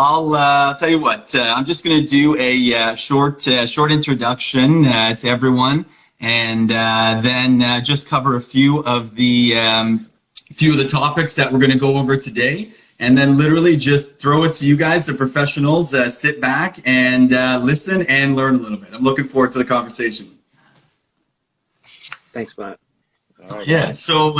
I'll tell you what. I'm just going to do a short introduction to everyone, and then just cover a few of the topics that we're going to go over today, and then literally just throw it to you guys, the professionals. Sit back and listen and learn a little bit. I'm looking forward to the conversation. Thanks, Matt. All right. Yeah. So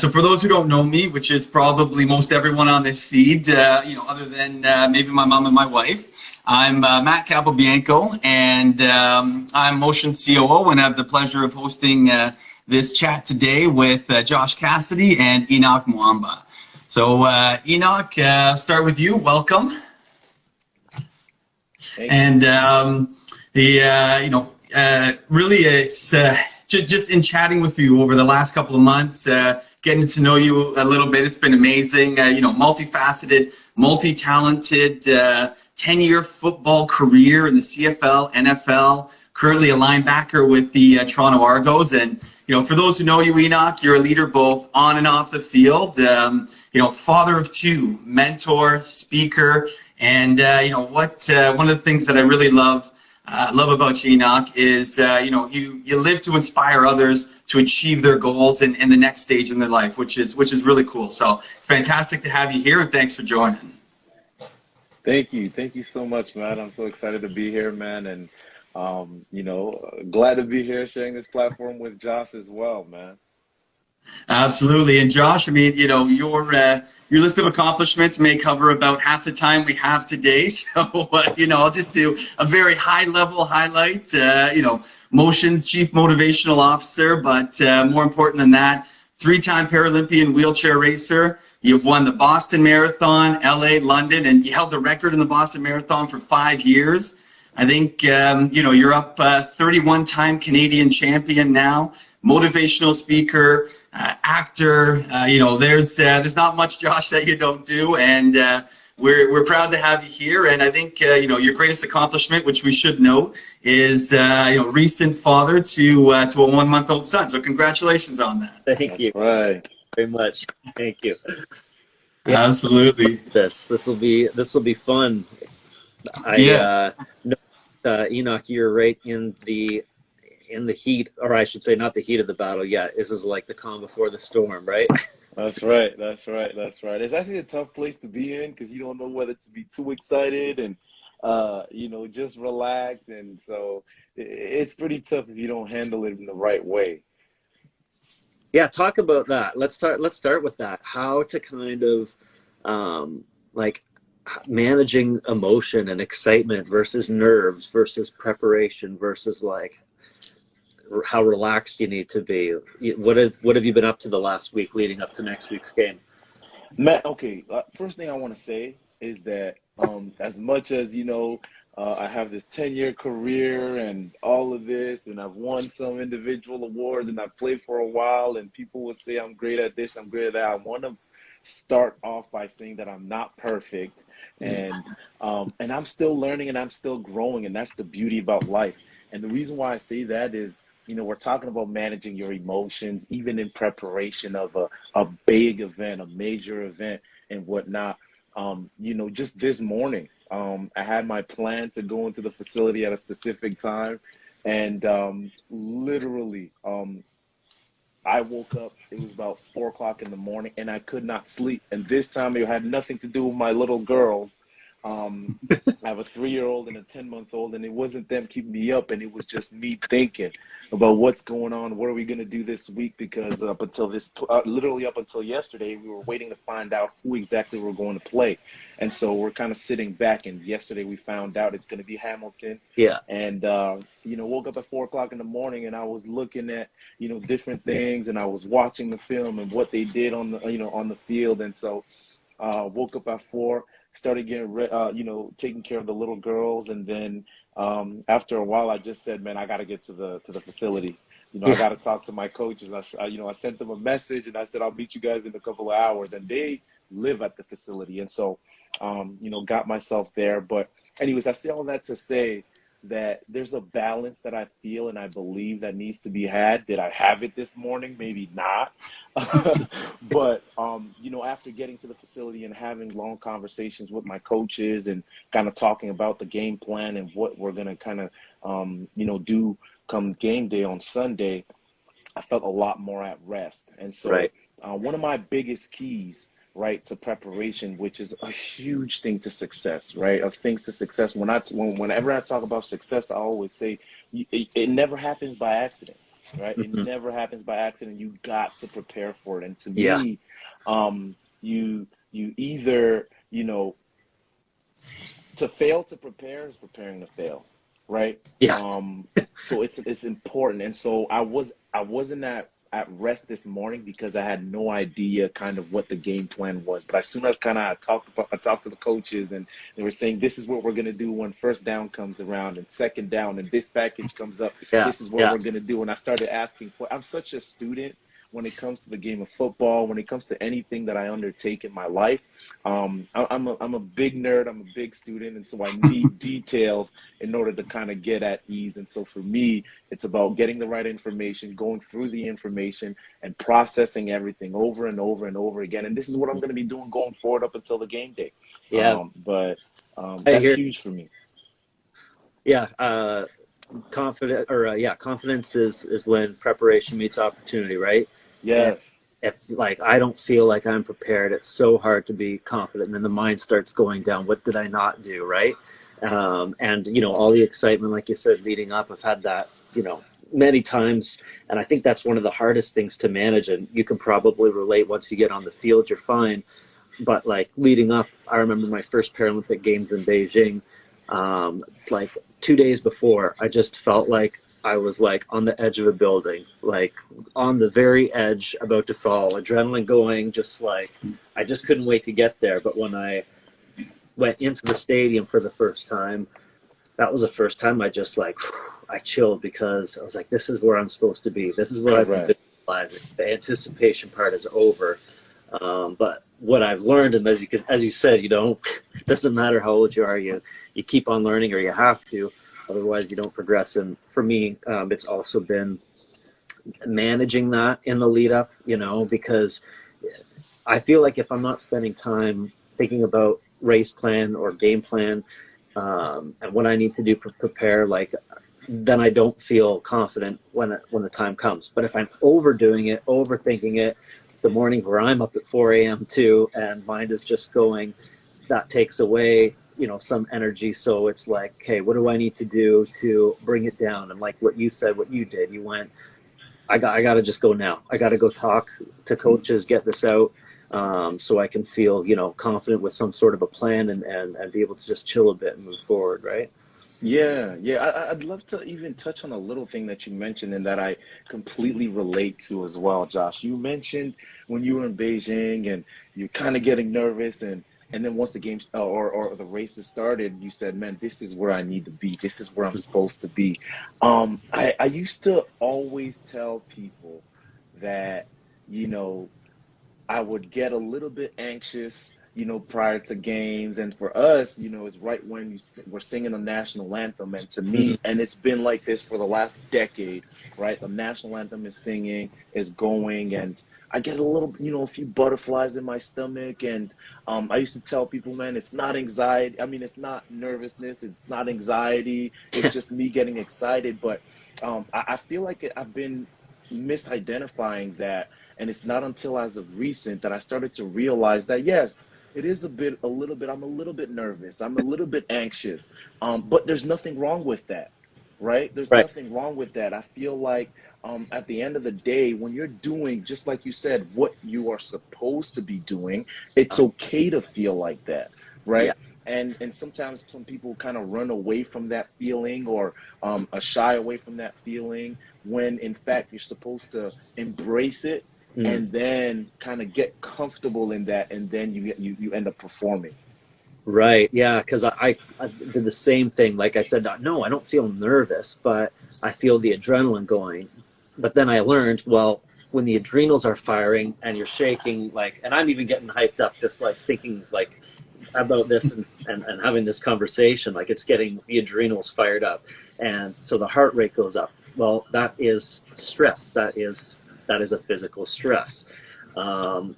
for those who don't know me, which is probably most everyone on this feed, other than maybe my mom and my wife, I'm Matt Capobianco, and I'm Motion COO, and I have the pleasure of hosting this chat today with Josh Cassidy and Henoc Muamba. So Henoc, start with you. Welcome. And really, it's just in chatting with you over the last couple of months, getting to know you a little bit. It's been amazing. Multifaceted, multi-talented, 10-year football career in the CFL, NFL. Currently a linebacker with the Toronto Argos. And for those who know you, Henoc, you're a leader both on and off the field. Father of two, mentor, speaker, and one of the things that I really love about you, Henoc, is you live to inspire others to achieve their goals in the next stage in their life, which is really cool. So it's fantastic to have you here, and thanks for joining. Thank you so much, Matt. I'm so excited to be here, man, and glad to be here sharing this platform with Josh as well, man. Absolutely. And Josh, I mean, your list of accomplishments may cover about half the time we have today. So, I'll just do a very high level highlight, Motion's Chief Motivational Officer, but more important than that, 3-time Paralympian wheelchair racer. You've won the Boston Marathon, LA, London, and you held the record in the Boston Marathon for 5 years. I think, you're up 31-time Canadian champion now, motivational speaker, actor. There's not much, Josh, that you don't do. And we're proud to have you here. And I think, your greatest accomplishment, which we should know, is, recent father to a 1-month-old son. So congratulations on that. Thank you. Right. Very much. Thank you. Yeah. Absolutely. This will be fun. Henoc, you're right in the heat, or I should say not the heat of the battle yet. This is like the calm before the storm, right? That's right. It's actually a tough place to be in because you don't know whether to be too excited and just relax, and so it's pretty tough if you don't handle it in the right way. Yeah, talk about that. Let's start with that. How to kind of managing emotion and excitement versus nerves versus preparation versus how relaxed you need to be. What have you been up to the last week leading up to next week's game? Matt, okay, first thing I want to say is that as much as I have this 10-year career and all of this, and I've won some individual awards, and I've played for a while, and people will say I'm great at this, I'm great at that. I want to start off by saying that I'm not perfect, and I'm still learning and I'm still growing, and that's the beauty about life. And the reason why I say that is, we're talking about managing your emotions, even in preparation of a big event, a major event, and whatnot. Just this morning, I had my plan to go into the facility at a specific time, and literally, I woke up, it was about 4 o'clock in the morning, and I could not sleep. And this time it had nothing to do with my little girls. I have a 3-year-old and a 10-month-old, and it wasn't them keeping me up, and it was just me thinking about what's going on, what are we going to do this week, because literally up until yesterday, we were waiting to find out who exactly we're going to play. And so we're kind of sitting back, and yesterday we found out it's going to be Hamilton. Yeah. And, woke up at 4 o'clock in the morning, and I was looking at, different things, and I was watching the film and what they did on the field. And so woke up at 4, started getting taking care of the little girls, and then after a while I just said, man, I got to get to the facility. I got to talk to my coaches. I sent them a message, and I said, I'll meet you guys in a couple of hours, and they live at the facility. And so got myself there. But anyways, I say all that to say that there's a balance that I feel and I believe that needs to be had. Did I have it this morning? Maybe not. But, after getting to the facility and having long conversations with my coaches and kind of talking about the game plan and what we're going to kind of, do come game day on Sunday, I felt a lot more at rest. And so Right. one of my biggest keys, right, to preparation, which is a huge thing to success, right, of things to success. Whenever I talk about success, I always say it never happens by accident, right? It Hmm. never happens by accident. You got to prepare for it. And to Yeah. me, you either, to fail to prepare is preparing to fail, right? Yeah. So it's important. And so I wasn't at rest this morning because I had no idea kind of what the game plan was. But as soon as I talked to the coaches, and they were saying, this is what we're gonna do when first down comes around and second down and this package comes up. Yeah. This is what Yeah. we're gonna do. And I started asking. I'm such a student when it comes to the game of football, when it comes to anything that I undertake in my life. I'm a big nerd. I'm a big student, and so I need details in order to kind of get at ease. And so for me, it's about getting the right information, going through the information, and processing everything over and over and over again. And this is what I'm going to be doing going forward up until the game day. Yeah. But I that's hear. huge for me. Yeah. Confidence is when preparation meets opportunity, right? And Yes. if like I don't feel like I'm prepared, it's so hard to be confident. And then the mind starts going down. What did I not do, right? And all the excitement, like you said, leading up. I've had that, many times, and I think that's one of the hardest things to manage. And you can probably relate. Once you get on the field, you're fine. But like leading up, I remember my first Paralympic Games in Beijing. Like 2 days before, I just felt like I was like on the edge of a building, like on the very edge, about to fall, adrenaline going, just like I just couldn't wait to get there. But when I went into the stadium for the first time, that was the first time I just like, I chilled, because I was like, this is where I'm supposed to be. This is what I've been visualizing. The anticipation part is over. But what I've learned, and as you said, it doesn't matter how old you are, you keep on learning, or you have to, otherwise you don't progress. And for me, it's also been managing that in the lead up, because I feel like if I'm not spending time thinking about race plan or game plan, and what I need to do to prepare, then I don't feel confident when the time comes. But if I'm overdoing it, overthinking it, the morning where I'm up at 4 a.m. too, and mind is just going, that takes away, some energy. So it's like, okay, what do I need to do to bring it down? And like what you said, what you did, you went, I got to just go now. I got to go talk to coaches, get this out, so I can feel, confident with some sort of a plan, and be able to just chill a bit and move forward, right? Yeah. I'd love to even touch on a little thing that you mentioned and that I completely relate to as well, Josh. You mentioned when you were in Beijing and you're kind of getting nervous, and then once the game or the races started, you said, "Man, this is where I need to be. This is where I'm supposed to be." I used to always tell people that, I would get a little bit anxious, prior to games. And for us, it's right when we're singing the national anthem. And to me, and it's been like this for the last decade, right? The national anthem is singing, is going, and I get a little, a few butterflies in my stomach. And I used to tell people, man, it's not anxiety. I mean, it's not nervousness. It's not anxiety. It's just me getting excited. But I feel like I've been misidentifying that. And it's not until as of recent that I started to realize that, yes, it is I'm a little bit nervous. I'm a little bit anxious. But there's nothing wrong with that, right? There's Right. nothing wrong with that. I feel like at the end of the day, when you're doing, just like you said, what you are supposed to be doing, it's okay to feel like that, right? Yeah. And sometimes some people kind of run away from that feeling, or shy away from that feeling, when in fact you're supposed to embrace it. And then kind of get comfortable in that, and then you end up performing. Right. Yeah. Because I did the same thing. Like I said, no, I don't feel nervous, but I feel the adrenaline going. But then I learned, well, when the adrenals are firing and you're shaking, and I'm even getting hyped up, just like thinking, like about this and having this conversation, like it's getting the adrenals fired up, and so the heart rate goes up. Well, that is stress. That is a physical stress, and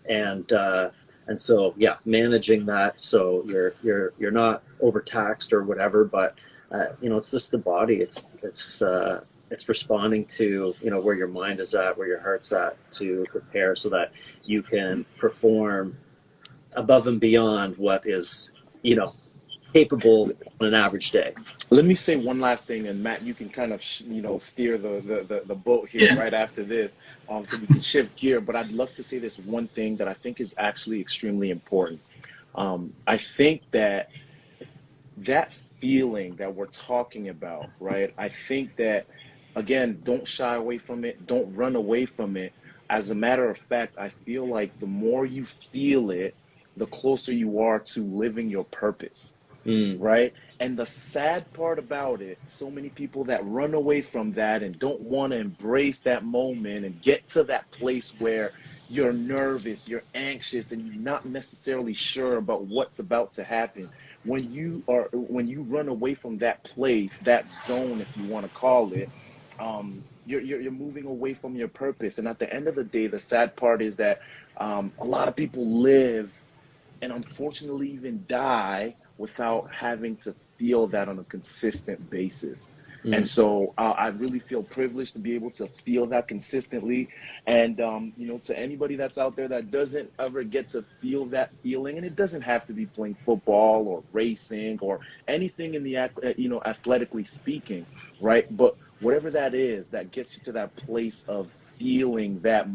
so yeah, managing that so you're not overtaxed or whatever, but it's just the body. It's responding to where your mind is at, where your heart's at, to prepare so that you can perform above and beyond what is capable on an average day. Let me say one last thing, and Matt, you can kind of steer the boat here right after this, so we can shift gear. But I'd love to say this one thing that I think is actually extremely important. I think that feeling that we're talking about, right? I think that, again, don't shy away from it, don't run away from it. As a matter of fact, I feel like the more you feel it, the closer you are to living your purpose. Right? And the sad part about it, so many people that run away from that and don't want to embrace that moment and get to that place where you're nervous, you're anxious, and you're not necessarily sure about what's about to happen. When you run away from that place, that zone, if you want to call it, you're moving away from your purpose. And at the end of the day, the sad part is that a lot of people live and unfortunately even die without having to feel that on a consistent basis. And so I really feel privileged to be able to feel that consistently. And, to anybody that's out there that doesn't ever get to feel that feeling, and it doesn't have to be playing football or racing or anything in the, athletically speaking, right? But whatever that is that gets you to that place of feeling that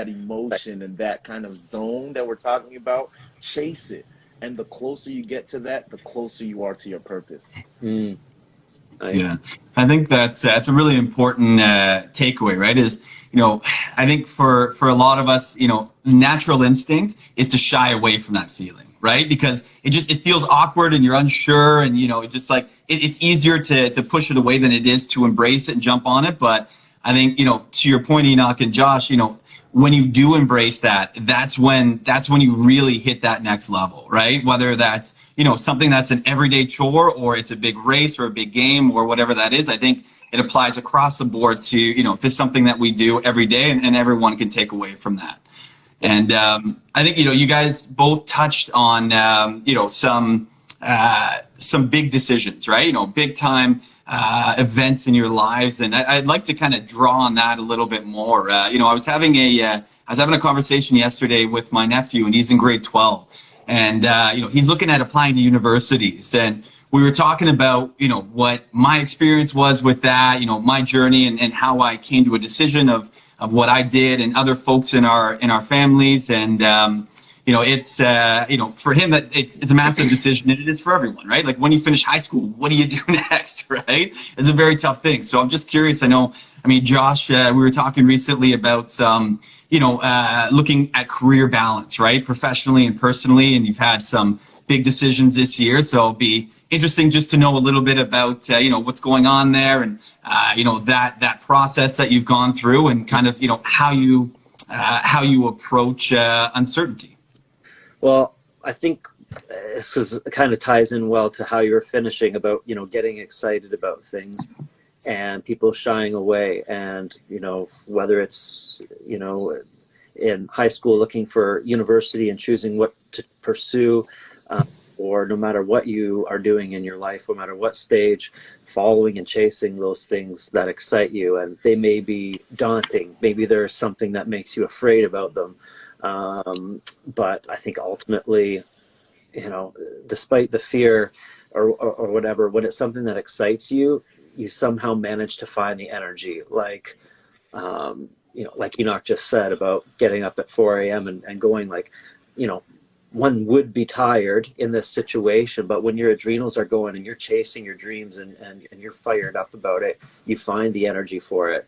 emotion and that kind of zone that we're talking about, chase it. And the closer you get to that, the closer you are to your purpose. Yeah, I think that's a really important takeaway, right? Is I think for a lot of us, natural instinct is to shy away from that feeling, right? Because it feels awkward and you're unsure, and it just like it's easier to push it away than it is to embrace it and jump on it. But I think to your point, Henoc and Josh, when you do embrace that, that's when you really hit that next level, right? Whether that's, something that's an everyday chore or it's a big race or a big game or whatever that is, I think it applies across the board to something that we do every day, and everyone can take away from that. And I think, you guys both touched on, some big decisions, right? Big time events in your lives, and I'd like to kind of draw on that a little bit more. I was having a conversation yesterday with my nephew, and he's in grade 12, and he's looking at applying to universities, and we were talking about what my experience was with that, my journey, and how I came to a decision of what I did, and other folks in our families, and it's for him that it's a massive decision, and it is for everyone, right? Like when you finish high school, what do you do next, right? It's a very tough thing. So I'm just curious. Josh, we were talking recently about some, looking at career balance, right? Professionally and personally, and you've had some big decisions this year. So it'll be interesting just to know a little bit about, what's going on there, and, that process that you've gone through, and kind of, how you approach uncertainty. Well, I think this kind of ties in well to how you were finishing about, getting excited about things and people shying away. And, whether it's, in high school looking for university and choosing what to pursue, or no matter what you are doing in your life, no matter what stage, following and chasing those things that excite you. And they may be daunting. Maybe there's something that makes you afraid about them. But I think ultimately, despite the fear or whatever, when it's something that excites you, you somehow manage to find the energy. Like, like Henoc just said about getting up at 4 a.m. and going, like, one would be tired in this situation, but when your adrenals are going and you're chasing your dreams and you're fired up about it, you find the energy for it.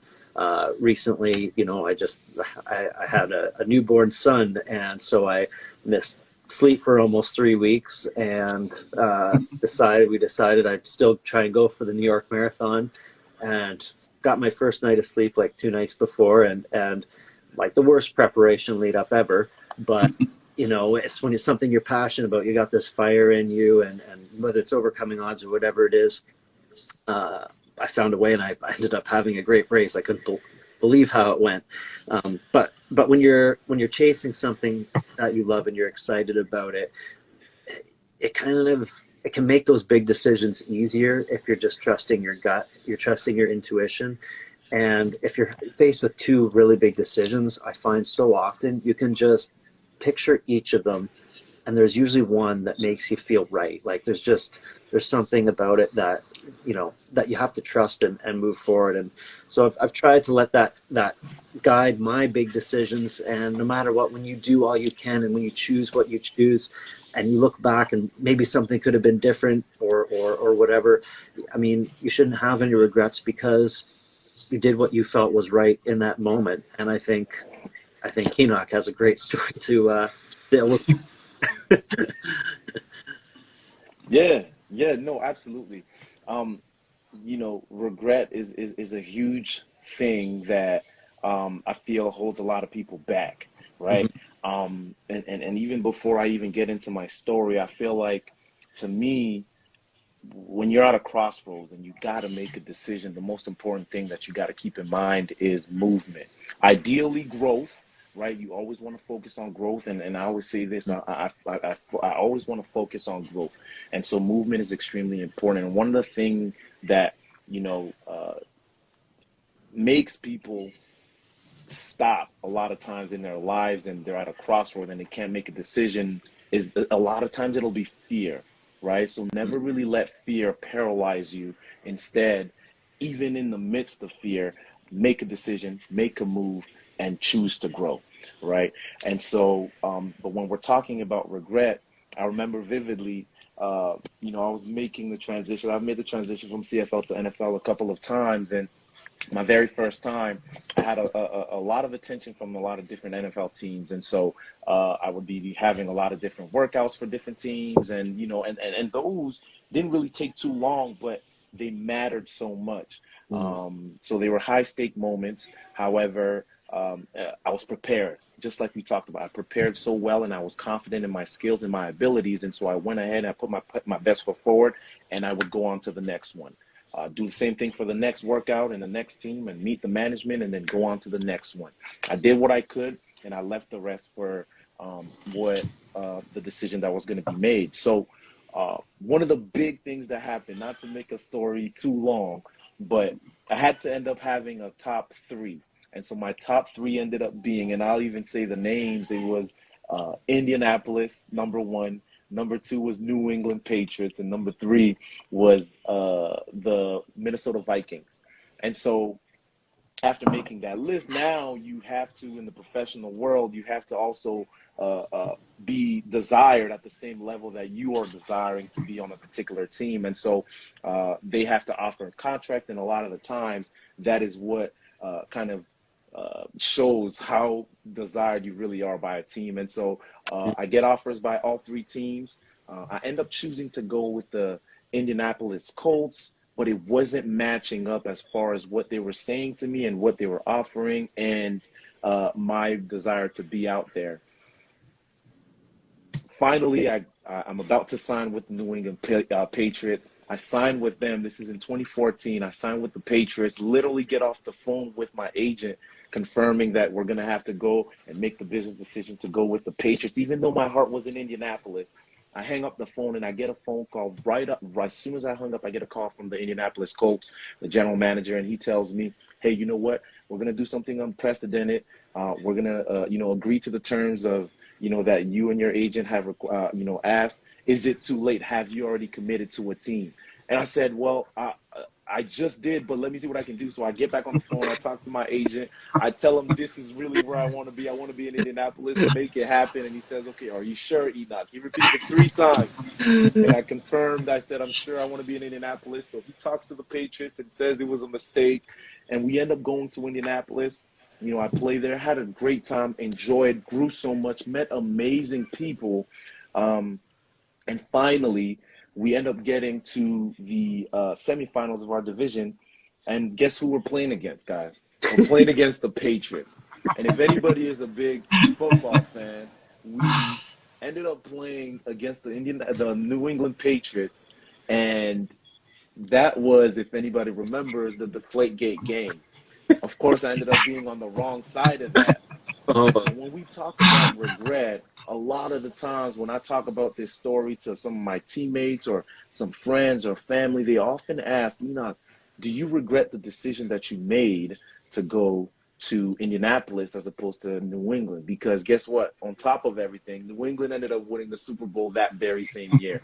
Recently, I had a newborn son, and so I missed sleep for almost 3 weeks, and we decided I'd still try and go for the New York Marathon, and got my first night of sleep like 2 nights before, and like the worst preparation lead up ever. But you know, it's when it's something you're passionate about, you got this fire in you, and whether it's overcoming odds or whatever it is, I found a way, and I ended up having a great race. I couldn't believe how it went. But when you're chasing something that you love and you're excited about it, it can make those big decisions easier if you're just trusting your gut, you're trusting your intuition. And if you're faced with two really big decisions, I find so often you can just picture each of them, and there's usually one that makes you feel right. Like there's something about it that, you know, that you have to trust and move forward. And so I've tried to let that guide my big decisions. And no matter what, when you do all you can, and when you choose what you choose, and you look back and maybe something could have been different or whatever, I mean, you shouldn't have any regrets, because you did what you felt was right in that moment. And I think Henoc has a great story to illustrate. Yeah, no, absolutely. You know, regret is a huge thing that I feel holds a lot of people back, right? And even before I even get into my story, I feel like, to me, when you're at a crossroads and you got to make a decision, the most important thing that you got to keep in mind is movement. Ideally, growth, right? You always want to focus on growth, and I always say this: I always want to focus on growth, and so movement is extremely important. And one of the things that, you know, makes people stop a lot of times in their lives, and they're at a crossroad and they can't make a decision, is a lot of times it'll be fear, right? So never really let fear paralyze you. Instead, even in the midst of fear, make a decision, make a move, and choose to grow, right? And so, but when we're talking about regret, I remember vividly, you know, I was making the transition. I've made the transition from CFL to NFL a couple of times, and my very first time, I had a lot of attention from a lot of different NFL teams. And so I would be having a lot of different workouts for different teams. And, you know, and those didn't really take too long, but they mattered so much. So they were high stake moments. However, I was prepared, just like we talked about. I prepared so well, and I was confident in my skills and my abilities. And so I went ahead and I put my best foot forward, and I would go on to the next one. Do the same thing for the next workout and the next team, and meet the management, and then go on to the next one. I did what I could, and I left the rest for the decision that was going to be made. So one of the big things that happened, not to make a story too long, but I had to end up having a top three. And so my top three ended up being, and I'll even say the names, it was Indianapolis, number one. Number two was New England Patriots, and number three was the Minnesota Vikings. And so after making that list, now you have to, in the professional world, you have to also be desired at the same level that you are desiring to be on a particular team. And so they have to offer a contract, and a lot of the times that is what kind of shows how desired you really are by a team. And so I get offers by all three teams. I end up choosing to go with the Indianapolis Colts, but it wasn't matching up as far as what they were saying to me and what they were offering, and my desire to be out there. Finally, I'm about to sign with the New England Patriots. I signed with them. This is in 2014. I signed with the Patriots, literally get off the phone with my agent, confirming that we're going to have to go and make the business decision to go with the Patriots, even though my heart was in Indianapolis. I hang up the phone, and I get a phone call right as soon as I hung up. I get a call from the Indianapolis Colts, the general manager, and he tells me, hey, you know what? We're going to do something unprecedented. We're going to, agree to the terms of, that you and your agent have, asked. Is it too late? Have you already committed to a team? And I said, well, I just did, but let me see what I can do. So I get back on the phone. I talk to my agent. I tell him this is really where I want to be. I want to be in Indianapolis to make it happen. And he says, okay, are you sure, Henoc? He repeated it 3 times. And I confirmed. I said, I'm sure I want to be in Indianapolis. So he talks to the Patriots and says it was a mistake. And we end up going to Indianapolis. I played there, had a great time, enjoyed, grew so much, met amazing people. And finally, we end up getting to the semifinals of our division. And guess who we're playing against, guys? We're playing against the Patriots. And if anybody is a big football fan, we ended up playing against the New England Patriots, and that was, if anybody remembers, the Deflategate game. Of course, I ended up being on the wrong side of that. Oh, And when we talk about regret, a lot of the times when I talk about this story to some of my teammates or some friends or family, they often ask, Enoch, do you regret the decision that you made to go to Indianapolis as opposed to New England? Because guess what? On top of everything, New England ended up winning the Super Bowl that very same year.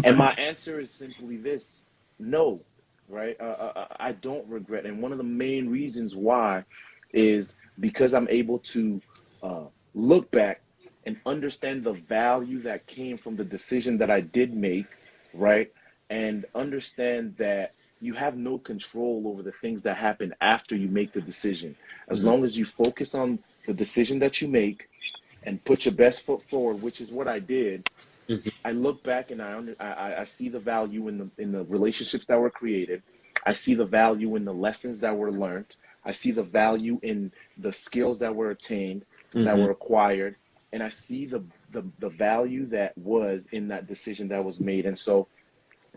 And my answer is simply this: no, right? I don't regret. And one of the main reasons why is because I'm able to look back and understand the value that came from the decision that I did make, right? And understand that you have no control over the things that happen after you make the decision. As long as you focus on the decision that you make and put your best foot forward, which is what I did, mhm. I look back and I see the value in the relationships that were created. I see the value in the lessons that were learned. I see the value in the skills that were attained, that were acquired, and I see the value that was in that decision that was made. And so,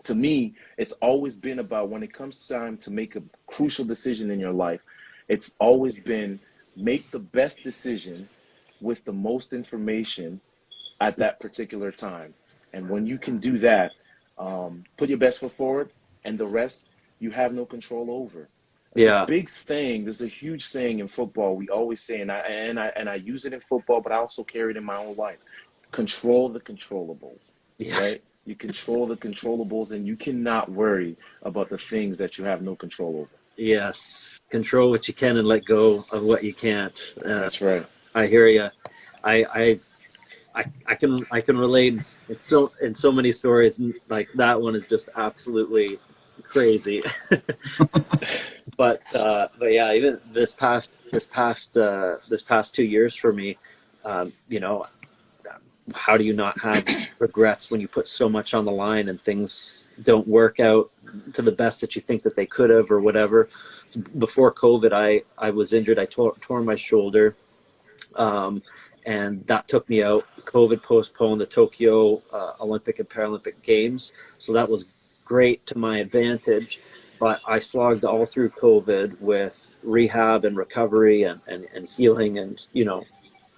to me, it's always been about, when it comes time to make a crucial decision in your life, it's always been make the best decision with the most information at that particular time. And when you can do that, put your best foot forward, and the rest you have no control over. There's a Yeah. big saying. There's a huge saying in football. We always say, and I use it in football, but I also carry it in my own life. Control the controllables, Yeah. right? You control the controllables, and you cannot worry about the things that you have no control over. Yes. Control what you can and let go of what you can't. That's right. I hear you. I, I can relate. It's so in so many stories. Like that one is just absolutely crazy. But yeah, even this past 2 years for me, you know, how do you not have regrets when you put so much on the line and things don't work out to the best that you think that they could have or whatever? So before COVID, I was injured. I tore my shoulder, and that took me out. COVID postponed the Tokyo Olympic and Paralympic Games, so that was great to my advantage. But I slogged all through COVID with rehab and recovery and healing, and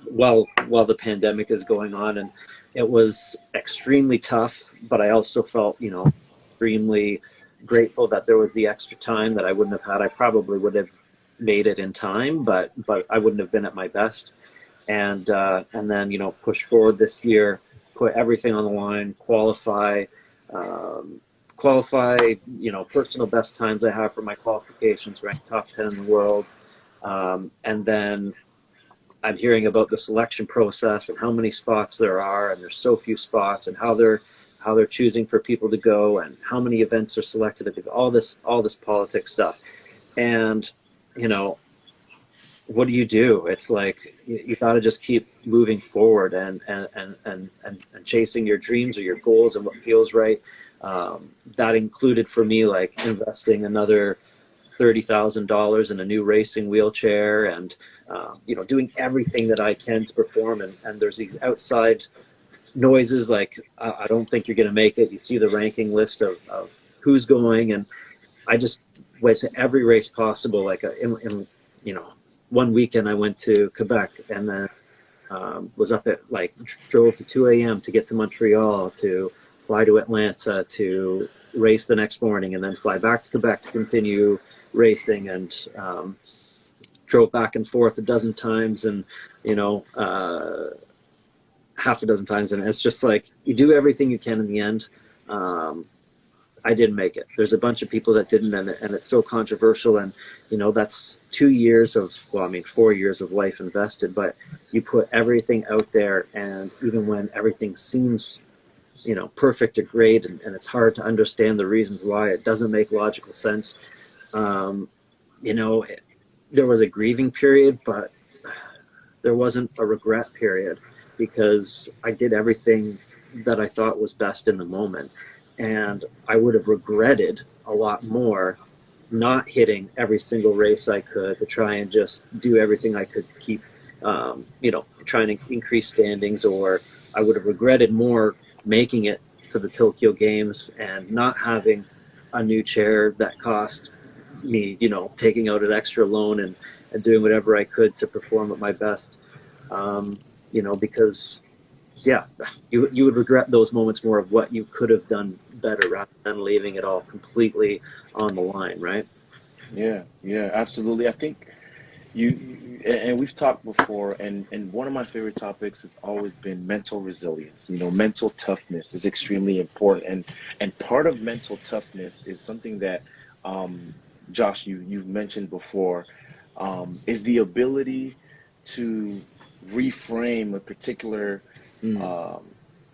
while the pandemic is going on, and it was extremely tough. But I also felt extremely grateful that there was the extra time that I wouldn't have had. I probably would have made it in time, but I wouldn't have been at my best. And then push forward this year, put everything on the line, qualify personal best times I have for my qualifications, ranked top 10 in the world. And then I'm hearing about the selection process and how many spots there are, and there's so few spots, and how they're choosing for people to go, and how many events are selected, all this politics stuff. And what do you do? It's like you got to just keep moving forward and chasing your dreams or your goals and what feels right. That included for me, like, investing another $30,000 in a new racing wheelchair, and doing everything that I can to perform. And there's these outside noises like, I don't think you're going to make it. You see the ranking list of who's going, and I just went to every race possible. Like in one weekend I went to Quebec, and then was up at drove to 2 a.m. to get to Montreal, to fly to Atlanta, to race the next morning, and then fly back to Quebec to continue racing, and drove back and forth a dozen times, and half a dozen times. And it's just like, you do everything you can in the end. I didn't make it. There's a bunch of people that didn't, and it's so controversial. And that's 2 years of, 4 years of life invested. But you put everything out there, and even when everything seems perfect or great, and it's hard to understand the reasons why, it doesn't make logical sense. There was a grieving period, but there wasn't a regret period, because I did everything that I thought was best in the moment. And I would have regretted a lot more not hitting every single race I could, to try and just do everything I could to keep, trying to increase standings, or I would have regretted more making it to the Tokyo Games and not having a new chair that cost me, taking out an extra loan and doing whatever I could to perform at my best. Because yeah, you would regret those moments more of what you could have done better rather than leaving it all completely on the line, right? Yeah, yeah, absolutely. I think and we've talked before, and one of my favorite topics has always been mental resilience. Mental toughness is extremely important, and part of mental toughness is something that, Josh, you've mentioned before, is the ability to reframe a particular Mm. um,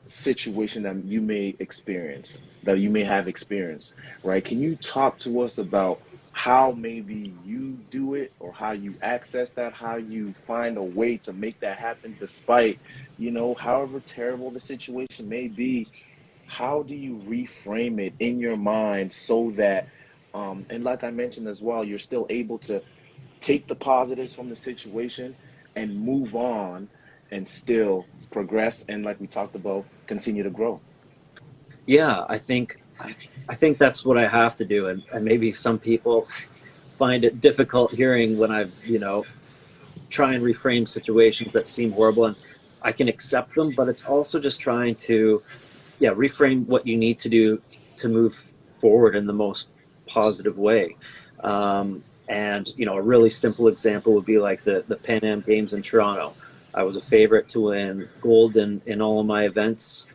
situation that you may have experienced, right? Can you talk to us about how maybe you do it, or how you access that, how you find a way to make that happen despite, however terrible the situation may be? How do you reframe it in your mind so that, and like I mentioned as well, you're still able to take the positives from the situation and move on and still progress, and like we talked about, continue to grow? Yeah, I think that's what I have to do, and maybe some people find it difficult hearing when I try and reframe situations that seem horrible, and I can accept them, but it's also just trying to reframe what you need to do to move forward in the most positive way. And a really simple example would be like the Pan Am Games in Toronto. I was a favorite to win gold in all of my events.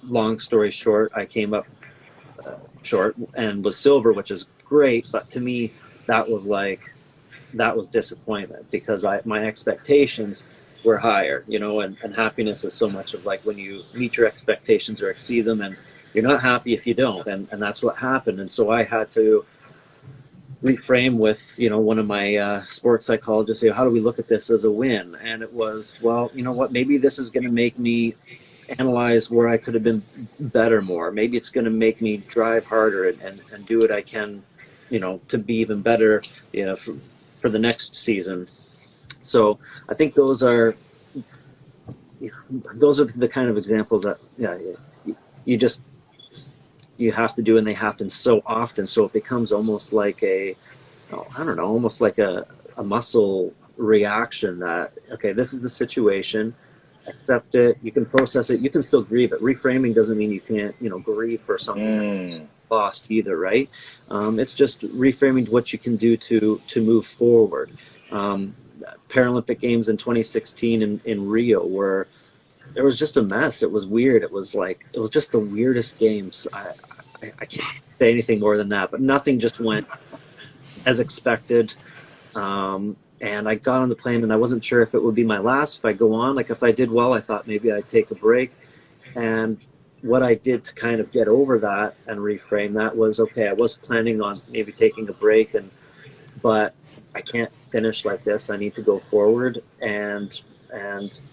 Long story short, I came up short and was silver, which is great. But to me, that was that was disappointment because my expectations were higher, and happiness is so much of like when you meet your expectations or exceed them, and you're not happy if you don't, and that's what happened. And so I had to reframe with one of my sports psychologists say, how do we look at this as a win? And it was, well, you know what, maybe this is going to make me analyze where I could have been better more. Maybe it's going to make me drive harder and do what I can, to be even better, for the next season. So I think those are the kind of examples that you just you have to do, and they happen so often, so it becomes almost like I don't know, almost like a muscle reaction that, okay, this is the situation, accept it, you can process it, you can still grieve it. Reframing doesn't mean you can't grieve for something that lost either, right? It's just reframing what you can do to move forward. Paralympic Games in 2016 in Rio, where it was just a mess. It was weird. It was just the weirdest games. I can't say anything more than that, but nothing just went as expected. And I got on the plane, and I wasn't sure if it would be my last, if I go on. Like, if I did well, I thought maybe I'd take a break. And what I did to kind of get over that and reframe that was, okay, I was planning on maybe taking a break, but I can't finish like this. I need to go forward. And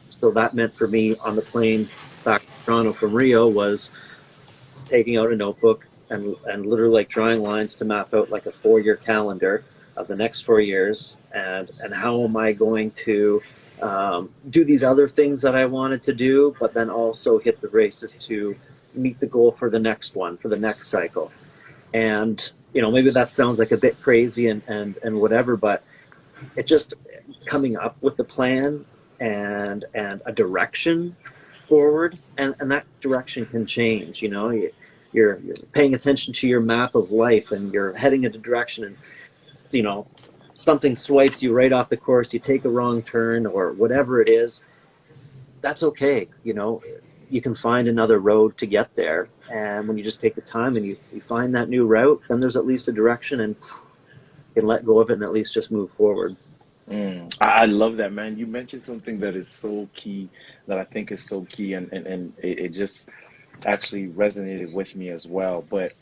so that meant for me on the plane back to Toronto from Rio was taking out a notebook and literally like drawing lines to map out like a 4-year calendar of the next 4 years, and how am I going to do these other things that I wanted to do, but then also hit the races to meet the goal for the next one, for the next cycle. And maybe that sounds like a bit crazy and whatever, but it just coming up with a plan and a direction forward, and that direction can change. You're paying attention to your map of life, and you're heading in a direction, and something swipes you right off the course, you take a wrong turn or whatever it is. That's okay. You can find another road to get there, and when you just take the time and you find that new route, then there's at least a direction, and you can let go of it and at least just move forward. I love that, man. You mentioned something that is so key, that I think is so key, and it just actually resonated with me as well. But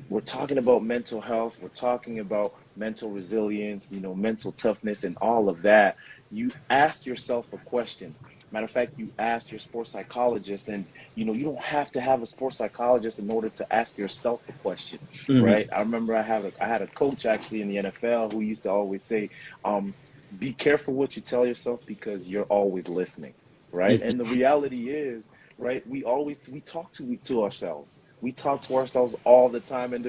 we're talking about mental health, we're talking about mental resilience, mental toughness, and all of that. You asked yourself a question. Matter of fact, you asked your sports psychologist, and you don't have to have a sports psychologist in order to ask yourself a question, Mm-hmm. right? I remember I had a coach actually in the NFL who used to always say, be careful what you tell yourself, because you're always listening, right? And the reality is, right, we talk to ourselves. We talk to ourselves all the time, and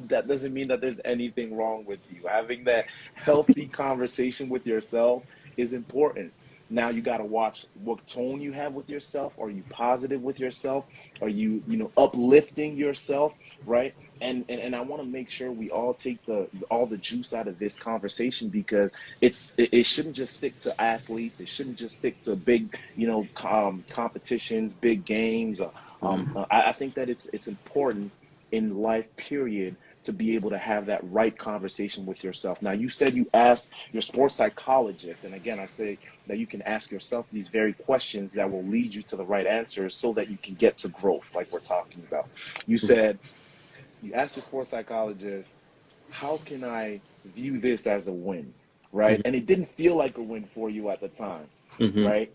that doesn't mean that there's anything wrong with you. Having that healthy conversation with yourself is important. Now you got to watch what tone you have with yourself. Are you positive with yourself? Are you, uplifting yourself, right? And I want to make sure we all take all the juice out of this conversation, because it shouldn't just stick to athletes. It shouldn't just stick to big, competitions, big games. I think that it's important in life, period, to be able to have that right conversation with yourself. Now, you said you asked your sports psychologist, and again, I say that you can ask yourself these very questions that will lead you to the right answers so that you can get to growth, like we're talking about. You said you asked your sports psychologist, how can I view this as a win, right? And it didn't feel like a win for you at the time, right?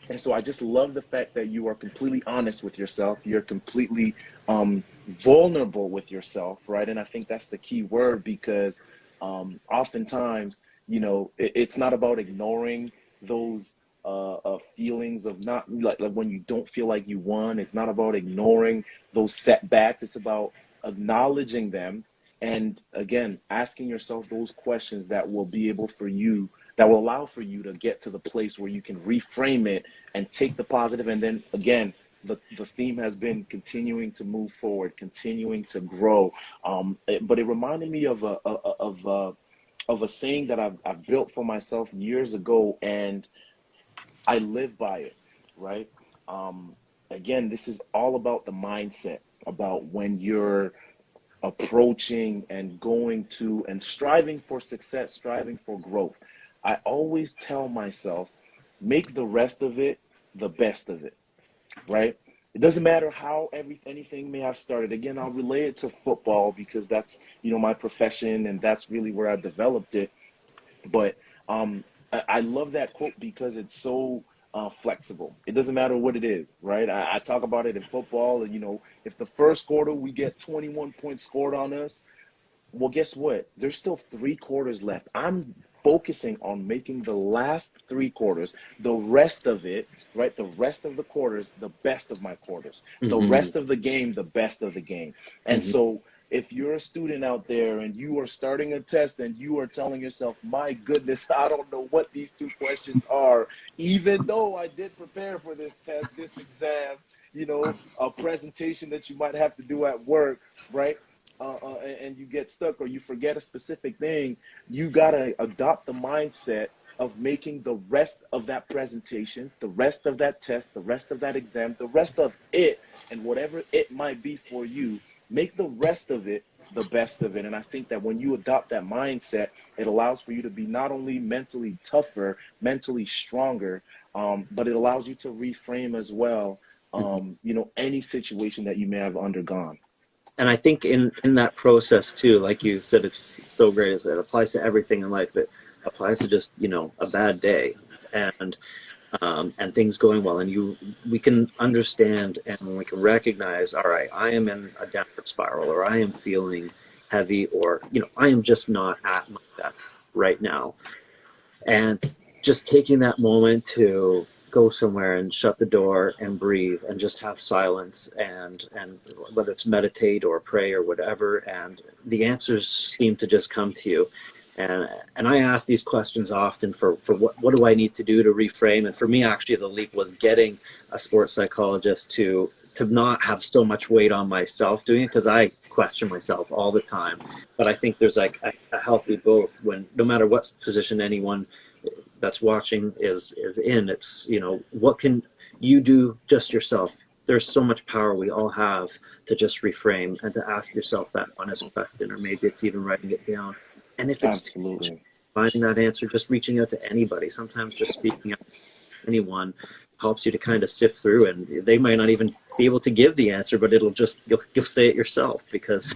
And so I just love the fact that you are completely honest with yourself. You're completely vulnerable with yourself, right? And I think that's the key word, because oftentimes, it's not about ignoring those feelings of not like when you don't feel like you won. It's not about ignoring those setbacks. It's about acknowledging them, and again, asking yourself those questions that will allow for you to get to the place where you can reframe it and take the positive. And then again, the theme has been continuing to move forward, continuing to grow. But it reminded me of a saying that I've built for myself years ago, and I live by it, right? Again, this is all about the mindset, about when you're approaching and going to and striving for success, striving for growth. I always tell myself, make the rest of it the best of it, right? It doesn't matter how anything may have started. Again, I'll relate it to football because that's, my profession, and that's really where I developed it. But I love that quote because it's so flexible. It doesn't matter what it is, right? I talk about it in football, and if the first quarter we get 21 points scored on us, well, guess what? There's still 3 quarters left. I'm focusing on making the last 3 quarters, the rest of it, right? The rest of the quarters, the best of my quarters. The rest of the game, the best of the game. And so if you're a student out there and you are starting a test and you are telling yourself, my goodness, I don't know what these 2 questions are, even though I did prepare for this test, this exam, a presentation that you might have to do at work, right? And you get stuck or you forget a specific thing, you got to adopt the mindset of making the rest of that presentation, the rest of that test, the rest of that exam, the rest of it, and whatever it might be for you, make the rest of it the best of it. And I think that when you adopt that mindset, it allows for you to be not only mentally tougher, mentally stronger, but it allows you to reframe as well, any situation that you may have undergone. And I think in that process too, like you said, it's so great. It applies to everything in life. It applies to just, a bad day and things going well. And we can understand and we can recognize, all right, I am in a downward spiral, or I am feeling heavy, or, I am just not at my best right now. And just taking that moment to go somewhere and shut the door and breathe and just have silence, and whether it's meditate or pray or whatever, and the answers seem to just come to you. And I ask these questions often for what do I need to do to reframe? And for me, actually, the leap was getting a sports psychologist to not have so much weight on myself doing it, because I question myself all the time. But I think there's like a healthy both, when no matter what position anyone that's watching is in, it's, what can you do just yourself? There's so much power we all have to just reframe and to ask yourself that honest question, or maybe it's even writing it down. And if it's Absolutely. finding that answer, just reaching out to anybody, sometimes just speaking out to anyone helps you to kind of sift through, and they might not even be able to give the answer, but you'll say it yourself, because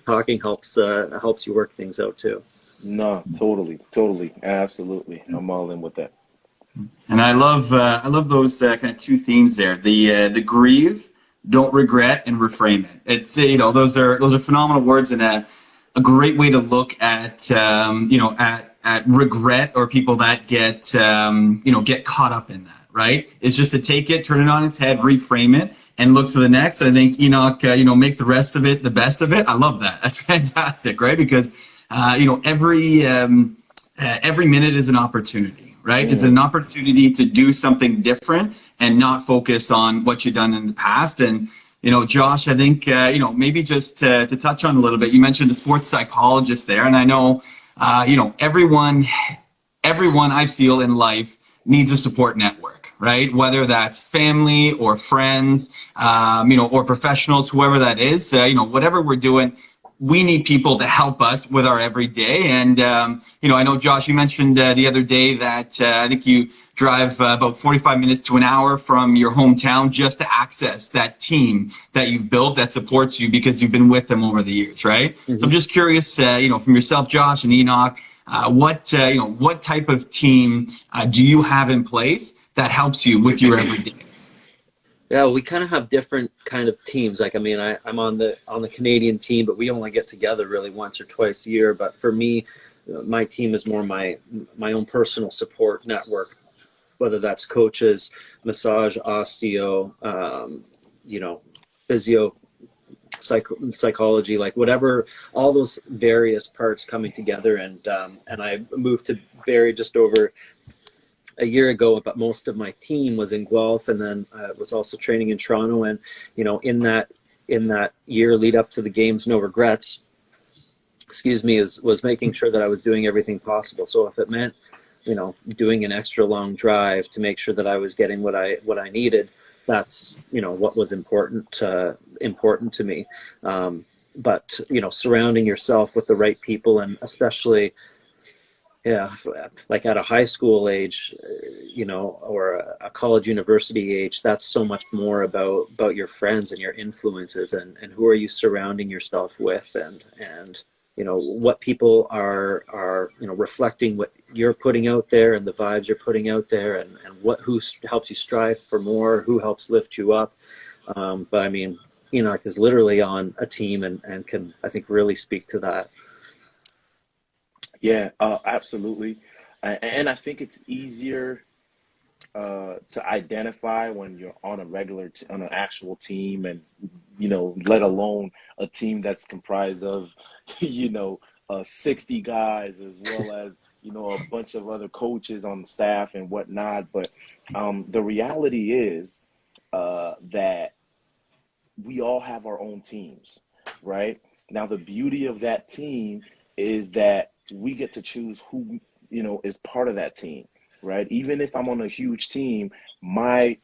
talking helps you work things out too. No, totally, absolutely. I'm all in with that. And I love those kind of 2 themes there. The grieve, don't regret, and reframe it. It's those are phenomenal words, and a great way to look at at regret, or people that get caught up in that, right? Is just to take it, turn it on its head, reframe it, and look to the next. I think Henoc, make the rest of it the best of it. I love that. That's fantastic, right? Because every minute is an opportunity, right? It's an opportunity to do something different and not focus on what you've done in the past. And Josh, I think maybe just to touch on a little bit. You mentioned a sports psychologist there, and I know everyone I feel in life needs a support network, right? Whether that's family or friends, or professionals, whoever that is, whatever we're doing, we need people to help us with our everyday. And, I know, Josh, you mentioned the other day that I think you drive about 45 minutes to an hour from your hometown just to access that team that you've built that supports you because you've been with them over the years, right? Mm-hmm. So I'm just curious, from yourself, Josh and Henoc, what type of team do you have in place that helps you with your everyday? Yeah, we kind of have different kind of teams. Like, I mean, I'm on the Canadian team, but we only get together really once or twice a year. But for me, my team is more my own personal support network, whether that's coaches, massage, osteo, physio, psychology, like whatever, all those various parts coming together. And I moved to Barrie just over a year ago, but most of my team was in Guelph, and then I was also training in Toronto. And in that year lead up to the games, no regrets, was making sure that I was doing everything possible. So if it meant doing an extra long drive to make sure that I was getting what I needed, that's what was important to me. But surrounding yourself with the right people, and especially like at a high school age, or a college university age, that's so much more about your friends and your influences, and who are you surrounding yourself with, and what people are reflecting what you're putting out there and the vibes you're putting out there, and who helps you strive for more, who helps lift you up. But I mean, Henoc is literally on a team and can, I think, really speak to that. Yeah, absolutely. And I think it's easier to identify when you're on on an actual team, and let alone a team that's comprised of 60 guys, as well as a bunch of other coaches on the staff and whatnot. But the reality is that we all have our own teams, right? Now, the beauty of that team is that we get to choose who is part of that team, right? Even if I'm on a huge team, my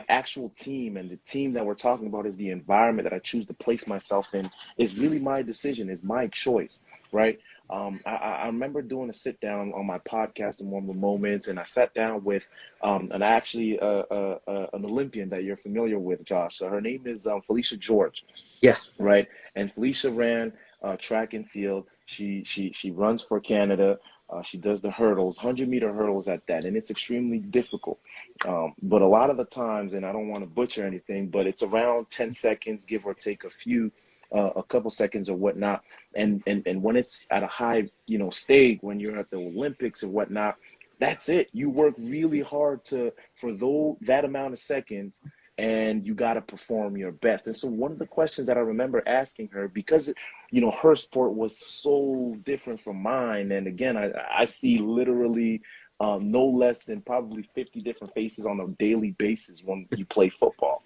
actual team, and the team that we're talking about, is the environment that I choose to place myself in, is really my decision, is my choice, right? I remember doing a sit down on my podcast in one of the moments, and I sat down with an Olympian that you're familiar with, Josh. So her name is Felicia George. Yeah. Right. And Felicia ran track and field. She runs for Canada. She does the hurdles, 100-meter hurdles at that, and it's extremely difficult. But a lot of the times, and I don't want to butcher anything, but it's around 10 seconds, give or take a couple seconds or whatnot. And when it's at a high, stake, when you're at the Olympics or whatnot, that's it. You work really hard for that amount of seconds, and you got to perform your best. And so one of the questions that I remember asking her, because her sport was so different from mine, and again, I see literally no less than probably 50 different faces on a daily basis when you play football,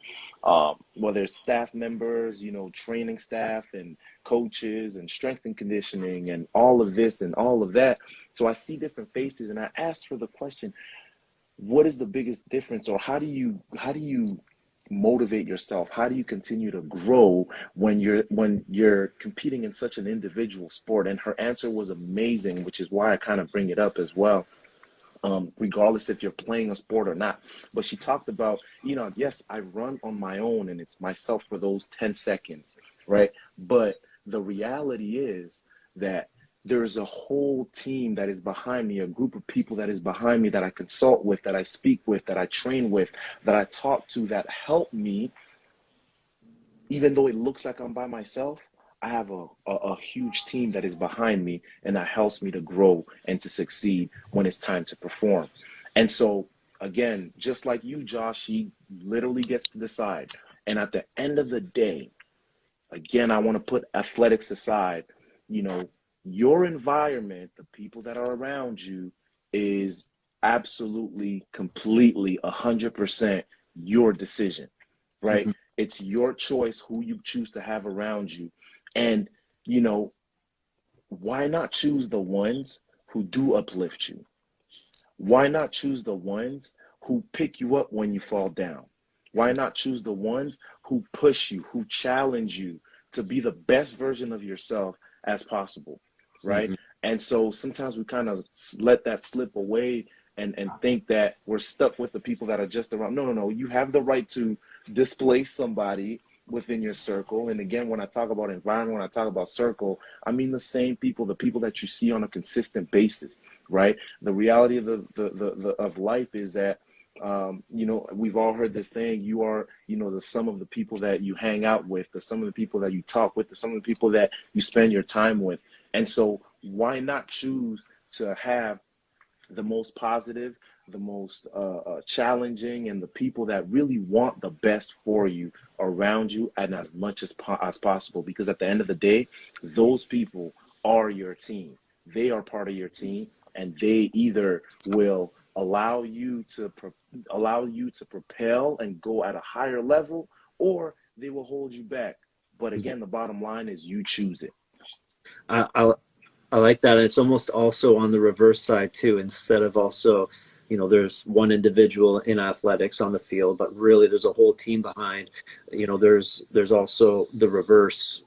whether it's staff members, training staff and coaches and strength and conditioning and all of this and all of that. So I see different faces, and I asked her the question, what is the biggest difference, or how do you motivate yourself? How do you continue to grow when you're competing in such an individual sport? And her answer was amazing, which is why I kind of bring it up as well, regardless if you're playing a sport or not. But she talked about, yes, I run on my own, and it's myself for those 10 seconds, right? But the reality is that there's a whole team that is behind me, a group of people that is behind me, that I consult with, that I speak with, that I train with, that I talk to, that help me. Even though it looks like I'm by myself, I have a huge team that is behind me, and that helps me to grow and to succeed when it's time to perform. And so again, just like you, Josh, he literally gets to decide. And at the end of the day, again, I want to put athletics aside. You know, your environment, the people that are around you, is absolutely, completely, 100% your decision, right? Mm-hmm. It's your choice who you choose to have around you. And, you know, why not choose the ones who do uplift you? Why not choose the ones who pick you up when you fall down? Why not choose the ones who push you, who challenge you to be the best version of yourself as possible, right? Mm-hmm. And so sometimes we kind of let that slip away and think that we're stuck with the people that are just around. No, no, no. You have the right to displace somebody within your circle. And again, when I talk about environment, when I talk about circle, I mean the same people, the people that you see on a consistent basis, right? The reality of of life is that you know, we've all heard this saying, you are, you know, the sum of the people that you hang out with, the sum of the people that you talk with, the sum of the people that you spend your time with. And so why not choose to have the most positive, the most challenging, and the people that really want the best for you around you, and as much as possible? Because at the end of the day, those people are your team. They are part of your team, and they either will allow you to propel and go at a higher level, or they will hold you back. But again, the bottom line is you choose it. I, I like that. And it's almost also on the reverse side too, instead of also, you know, there's one individual in athletics on the field, but really there's a whole team behind. You know, there's also the reverse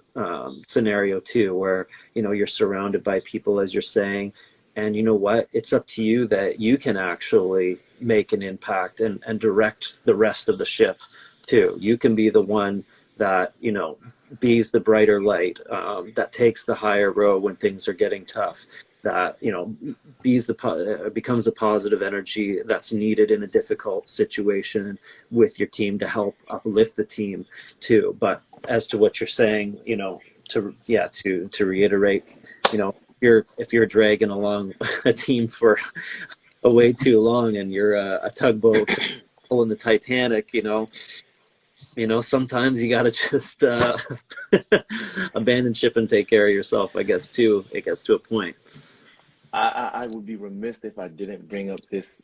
scenario too, where, you know, you're surrounded by people, as you're saying, and you know what, it's up to you that you can actually make an impact and direct the rest of the ship too. You can be the one that, you know, be's the brighter light, that takes the higher road when things are getting tough, that, you know, becomes a positive energy that's needed in a difficult situation with your team to help uplift the team too. But as to what you're saying, you know, to reiterate, you know, if you're dragging along a team for a way too long, and you're a tugboat pulling the Titanic, you know, sometimes you gotta just abandon ship and take care of yourself, I guess, too. It gets to a point. I would be remiss if I didn't bring up this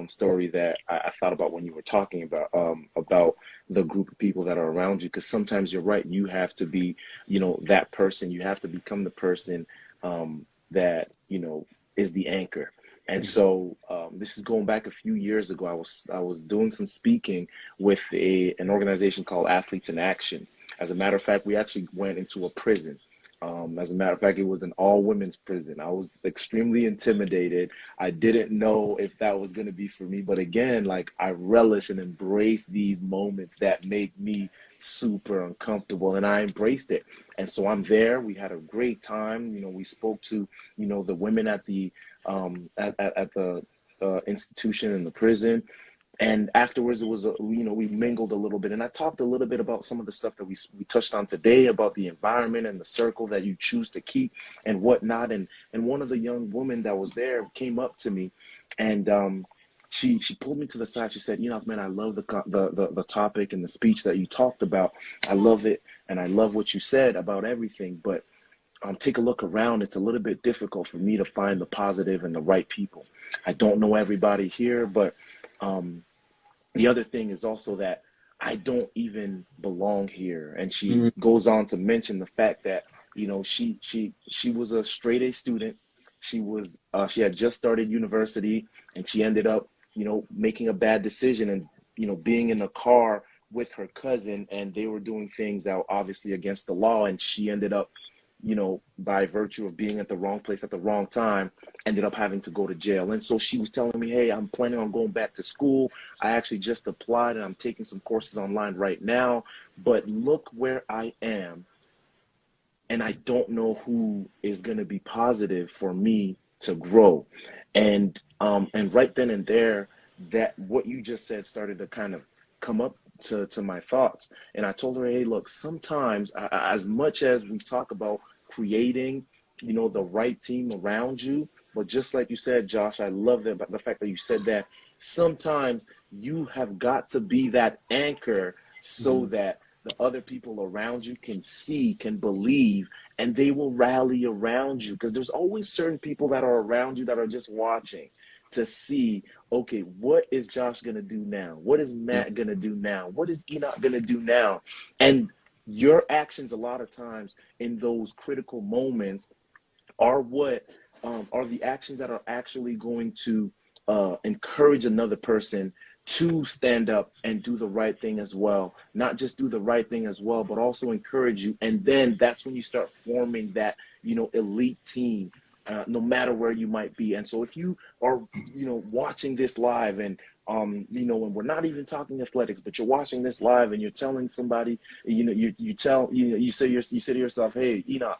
story that I thought about when you were talking about the group of people that are around you. Because sometimes you're right, you have to be, you know, that person. You have to become the person that, you know, is the anchor. And so this is going back a few years ago. I was doing some speaking with an organization called Athletes in Action. As a matter of fact, we actually went into a prison. As a matter of fact, it was an all-women's prison. I was extremely intimidated. I didn't know if that was going to be for me. But again, like, I relish and embrace these moments that make me super uncomfortable, and I embraced it. And so I'm there. We had a great time. You know, we spoke to, you know, the women at the institution in the prison. And afterwards, it was, you know, we mingled a little bit, and I talked a little bit about some of the stuff that we touched on today, about the environment and the circle that you choose to keep and whatnot. And one of the young women that was there came up to me, and she pulled me to the side. She said, "You know, man, I love the topic and the speech that you talked about. I love it, and I love what you said about everything. But take a look around. It's a little bit difficult for me to find the positive and the right people. I don't know everybody here, but." The other thing is also that I don't even belong here. And she Mm-hmm. goes on to mention the fact that, you know, she was a straight A student. She had just started university, and she ended up, you know, making a bad decision and, you know, being in a car with her cousin, and they were doing things that were obviously against the law, and she ended up, you know, by virtue of being at the wrong place at the wrong time, ended up having to go to jail. And so she was telling me, "Hey, I'm planning on going back to school. I actually just applied, and I'm taking some courses online right now. But look where I am, and I don't know who is going to be positive for me to grow." And right then and there, that what you just said started to kind of come up to my thoughts. And I told her, "Hey, look, sometimes as much as we talk about creating, you know, the right team around you, but just like you said, Josh, I love the fact that you said that sometimes you have got to be that anchor so Mhm. that the other people around you can see, can believe, and they will rally around you. Because there's always certain people that are around you that are just watching to see, okay, what is Josh going to do now? What is Matt going to do now? What is Henoc going to do now? And your actions, a lot of times in those critical moments, are what are the actions that are actually going to encourage another person to stand up and do the right thing as well. Not just do the right thing as well, but also encourage you. And then that's when you start forming that, elite team, no matter where you might be. And so if you are, watching this live and, and we're not even talking athletics, but you're watching this live and you're telling somebody, you say to yourself, hey, Henoc,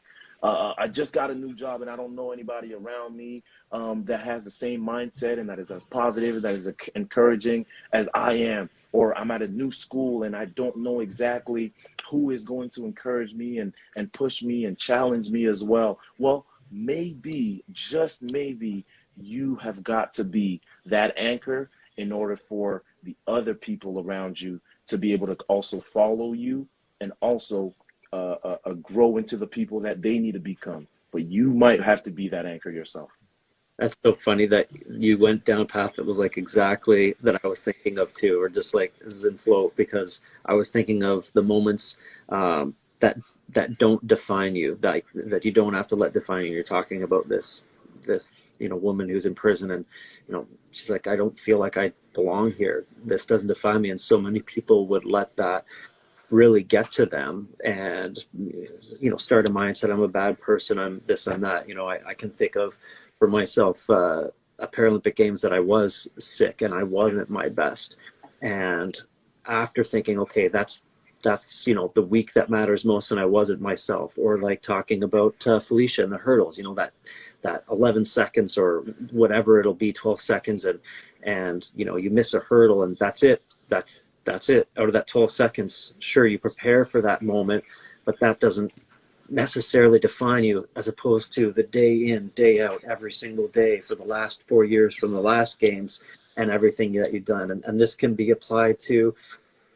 I just got a new job and I don't know anybody around me that has the same mindset and that is as positive, that is encouraging as I am. Or I'm at a new school and I don't know exactly who is going to encourage me and push me and challenge me as well. Well, maybe, just maybe, you have got to be that anchor in order for the other people around you to be able to also follow you and also grow into the people that they need to become. But you might have to be that anchor yourself. That's so funny that you went down a path that was like exactly that I was thinking of too, or just like this is in flow, because I was thinking of the moments that don't define you, that you don't have to let define you. You're talking about this woman who's in prison, and she's like, I don't feel like I belong here. This doesn't define me. And so many people would let that really get to them and start a mindset, I'm a bad person, I'm this, I'm that. I can think of for myself a Paralympic Games that I was sick and I wasn't my best, and after thinking, okay, that's the week that matters most and I wasn't myself. Or like talking about Felicia and the hurdles, that 11 seconds or whatever it'll be, 12 seconds, and you miss a hurdle and that's it. That's it. Out of that 12 seconds, sure, you prepare for that moment, but that doesn't necessarily define you, as opposed to the day in, day out, every single day for the last 4 years from the last games and everything that you've done. And this can be applied to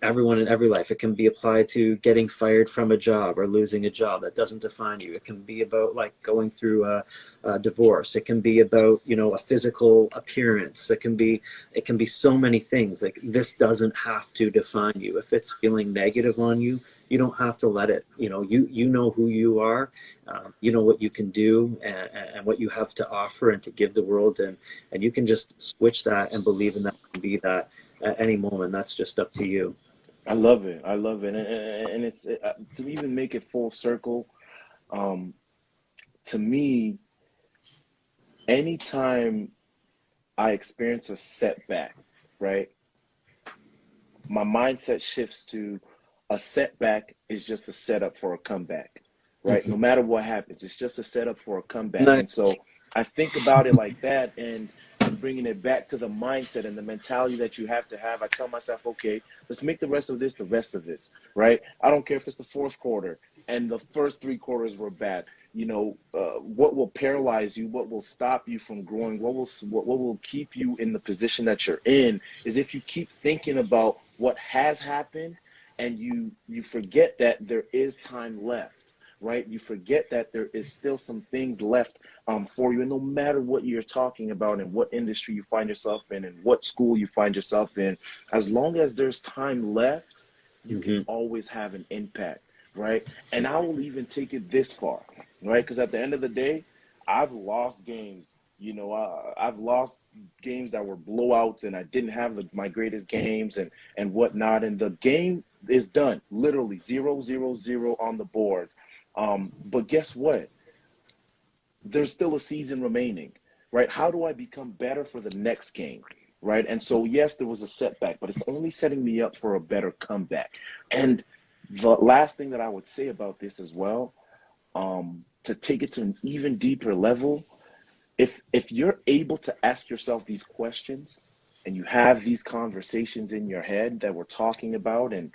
everyone in every life. It can be applied to getting fired from a job or losing a job. That doesn't define you. It can be about like going through a divorce. It can be about a physical appearance. It can be so many things. Like, this doesn't have to define you. If it's feeling negative on you, you don't have to let it. You know who you are. You know what you can do and what you have to offer and to give the world, and you can just switch that and believe in that and be that at any moment. That's just up to you. I love it. I love it. And it's to even make it full circle. To me, anytime I experience a setback, right, my mindset shifts to a setback is just a setup for a comeback, right? Mm-hmm. No matter what happens, it's just a setup for a comeback. Nice. And so I think about it like that, and bringing it back to the mindset and the mentality that you have to have. I tell myself, okay, let's make the rest of this, right? I don't care if it's the fourth quarter and the first 3 quarters were bad. What will paralyze you, what will stop you from growing, what will keep you in the position that you're in is if you keep thinking about what has happened and you forget that there is time left, right? You forget that there is still some things left for you. And no matter what you're talking about and what industry you find yourself in and what school you find yourself in, as long as there's time left, you can always have an impact, right? And I will even take it this far, right? Because at the end of the day, I've lost games. I've lost games that were blowouts and I didn't have my greatest games and whatnot. And the game is done, literally 0-0-0 on the board. But guess what? There's still a season remaining, right? How do I become better for the next game, right? And so, yes, there was a setback, but it's only setting me up for a better comeback. And the last thing that I would say about this as well, to take it to an even deeper level, if you're able to ask yourself these questions and you have these conversations in your head that we're talking about, and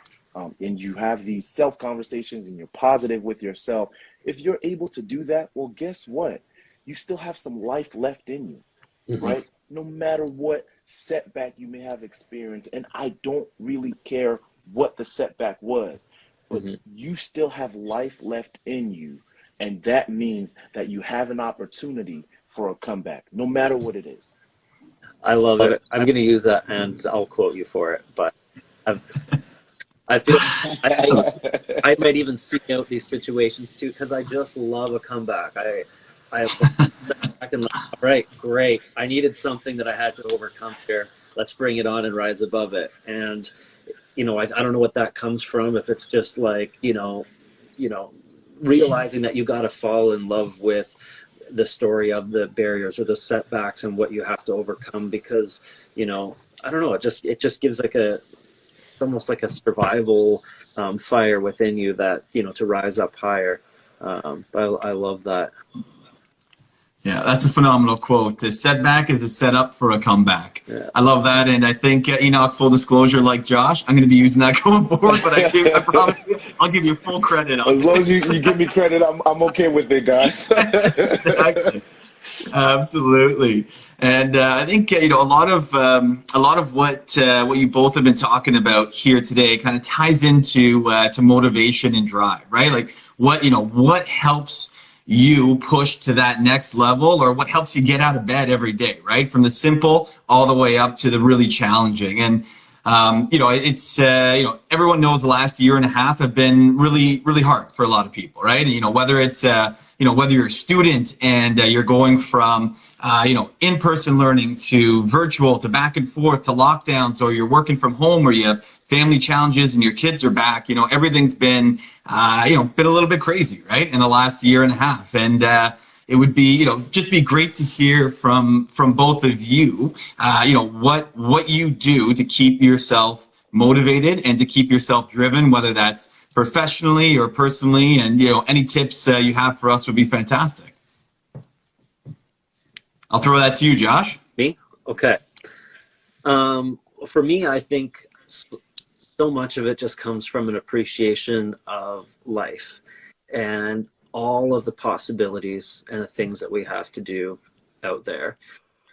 you have these self conversations and you're positive with yourself, if you're able to do that, well, guess what? You still have some life left in you, right? No matter what setback you may have experienced, and I don't really care what the setback was, but Hmm. you still have life left in you. And that means that you have an opportunity for a comeback, no matter what it is. I love it. I'm going to use that, and I'll quote you for it. But I've, I feel I might even seek out these situations too because I just love a comeback. I back and like, all right, great. I needed something that I had to overcome here. Let's bring it on and rise above it. And I don't know what that comes from. If it's just like you know, realizing that you got to fall in love with the story of the barriers or the setbacks and what you have to overcome because I don't know. It just gives like almost like a survival fire within you that to rise up higher. I love that. Yeah, that's a phenomenal quote. A setback is a setup for a comeback. Yeah. I love that, and I think Enoch, full disclosure, like Josh, I'm going to be using that going forward. But I promise you, I'll give you full credit on As long as this. you give me credit, I'm okay with it, guys. Exactly. Absolutely, and I think a lot of what you both have been talking about here today kind of ties into to motivation and drive, right? Like what helps you push to that next level, or what helps you get out of bed every day, right? From the simple all the way up to the really challenging, and it's everyone knows the last year and a half have been really really hard for a lot of people, right? And, whether it's whether you're a student and you're going from in-person learning to virtual to back and forth to lockdowns, or you're working from home, or you have family challenges and your kids are back, everything's been been a little bit crazy, right, in the last year and a half. And it would be just be great to hear from both of you what you do to keep yourself motivated and to keep yourself driven, whether that's professionally or personally, and any tips you have for us would be fantastic. I'll throw that to you, Josh. Me? Okay. For me, I think so much of it just comes from an appreciation of life and all of the possibilities and the things that we have to do out there.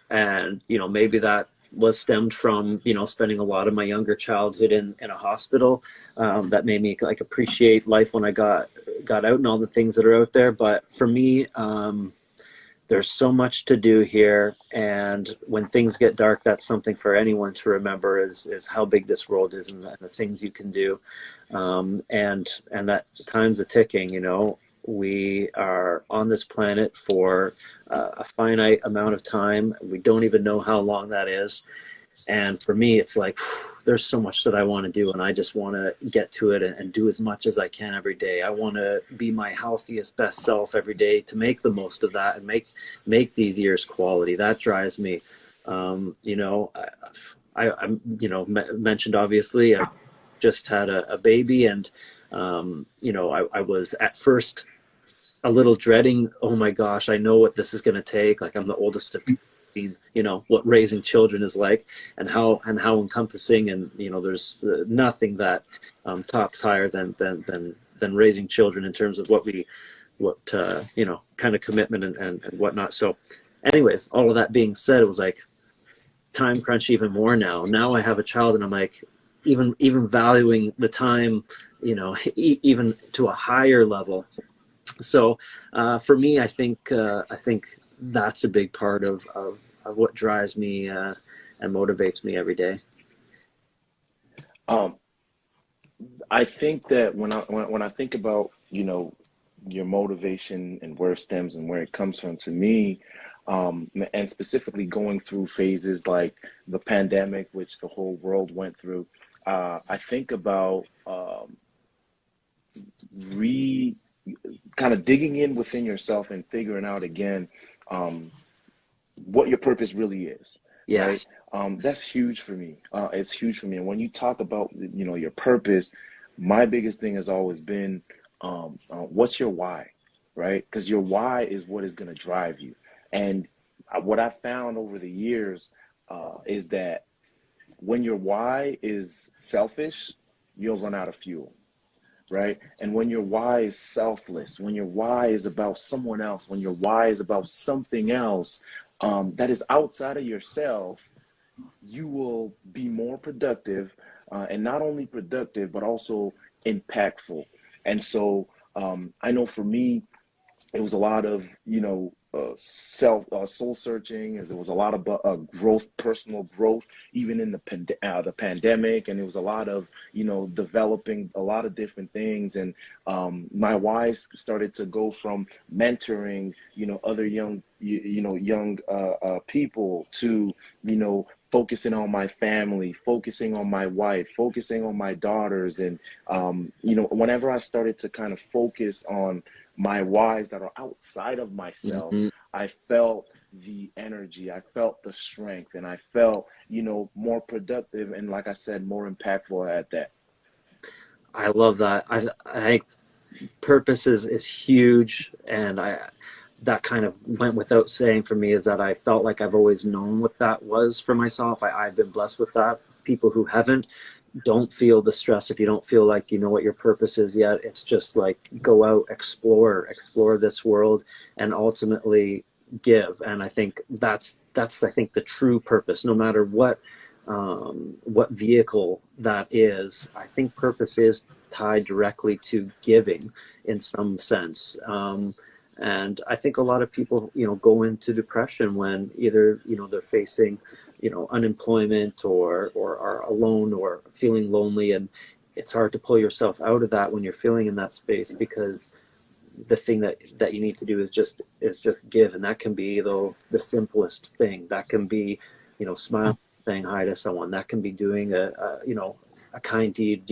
And maybe that was stemmed from spending a lot of my younger childhood in a hospital. That made me like appreciate life when I got out and all the things that are out there. But for me, there's so much to do here, and when things get dark, that's something for anyone to remember is how big this world is, and the things you can do, and that time's a ticking. We are on this planet for a finite amount of time. We don't even know how long that is. And for me, it's like, there's so much that I want to do, and I just want to get to it and do as much as I can every day. I want to be my healthiest, best self every day to make the most of that and make these years quality. That drives me. I mentioned, obviously, I just had a baby, and I was at first a little dreading, oh my gosh, I know what this is going to take. Like, I'm the oldest of 2, what raising children is like, and how encompassing, and there's nothing that tops higher than raising children in terms of what kind of commitment and whatnot. So anyways, all of that being said, it was like time crunch even more now I have a child, and I'm like even valuing the time even to a higher level. So for me, I think that's a big part of what drives me and motivates me every day. I think that when I think about your motivation and where it stems and where it comes from, to me, and specifically going through phases like the pandemic, which the whole world went through, I think about kind of digging in within yourself and figuring out again what your purpose really is. Yes. Right? That's huge for me. It's huge for me. And when you talk about your purpose, my biggest thing has always been what's your why, right? Because your why is what is going to drive you. And what I found over the years is that when your why is selfish, you'll run out of fuel. Right? And when your why is selfless, when your why is about someone else, when your why is about something else that is outside of yourself, you will be more productive, and not only productive, but also impactful. And so I know for me, it was a lot of soul searching, as it was a lot of growth, personal growth, even in the pandemic, and it was a lot of developing a lot of different things. And my wise started to go from mentoring other young people to focusing on my family, focusing on my wife, focusing on my daughters. And whenever I started to kind of focus on my whys that are outside of myself, Mm-hmm. I felt the energy, I felt the strength, and I felt, more productive, and like I said, more impactful at that. I love that. I think purpose is huge, and that kind of went without saying for me, is that I felt like I've always known what that was for myself. I've been blessed with that. People who haven't, don't feel the stress if you don't feel like you know what your purpose is yet. It's just like, go out, explore this world, and ultimately give. And I think that's I think the true purpose, no matter what vehicle that is. I think purpose is tied directly to giving in some sense. And I think a lot of people, go into depression when either, they're facing, unemployment, or are alone or feeling lonely. And it's hard to pull yourself out of that when you're feeling in that space, because the thing that you need to do is just give. And that can be the simplest thing. That can be, smiling, saying hi to someone. That can be doing a kind deed,